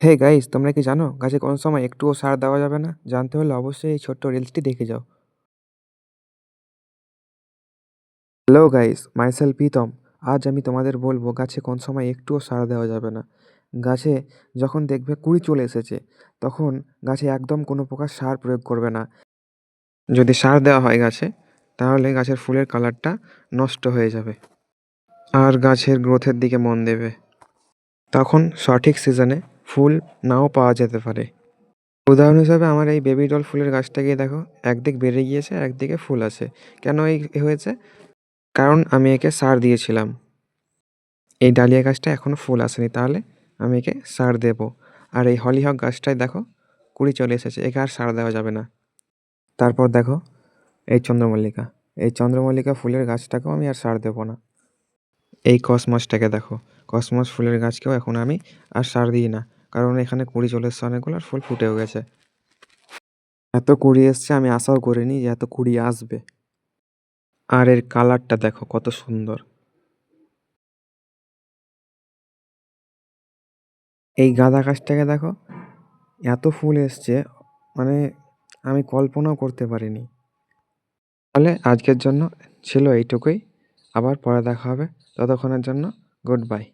Hey guys, তোমরা কি জানো গাছে কোন সময় একটুও সার দেওয়া যাবে না? জানতে হলে অবশ্যই এই ছোট্ট রিলসটি দেখে যাও। Hello guys, myself Pritam. আজ আমি তোমাদের বলবো গাছে কোন সময় একটুও সার দেওয়া যাবে না। গাছে যখন দেখবে কুড়ি চলে এসেছে, তখন গাছে একদম কোনো প্রকার সার প্রয়োগ করবে না। যদি সার দেওয়া হয় গাছে, তাহলে গাছের ফুলের কালারটা নষ্ট হয়ে যাবে আর গাছের গ্রোথের দিকে মন দেবে। তখন সঠিক সিজনে ফুল নাও পাওয়া যেতে পারে। উদাহরণ হিসাবে আমার এই বেবি ডল ফুলের গাছটাকে দেখো, একদিক বেড়ে গিয়েছে, একদিকে ফুল আছে। কেন এই হয়েছে? কারণ আমি একে সার দিয়েছিলাম। এই ডালিয়া গাছটা এখনো ফুল আসেনি, তাহলে আমি একে সার দেব। আর এই হলিহক গাছটায় দেখো কুড়ি চলে এসেছে, একে আর সার দেওয়া যাবে না। তারপর দেখো এই চন্দ্রমল্লিকা, এই চন্দ্রমল্লিকা ফুলের গাছটাকেও আমি আর সার দেব না। এই কসমসটাকে দেখো, কসমস ফুলের গাছকেও এখন আমি আর সার দিই না, কারণ এখানে কুড়ি চলে এসছে অনেকগুলো, আর ফুল ফুটেও গেছে। এত কুড়ি এসছে, আমি আশাও করিনি যে এত কুড়ি আসবে। আর এর কালারটা দেখো কত সুন্দর। এই গাঁদা গাছটাকে দেখো, এত ফুল এসছে, মানে আমি কল্পনাও করতে পারিনি। তাহলে আজকের জন্য ছিল এইটুকুই। আবার পরে দেখা হবে। ততক্ষণের জন্য গুড বাই।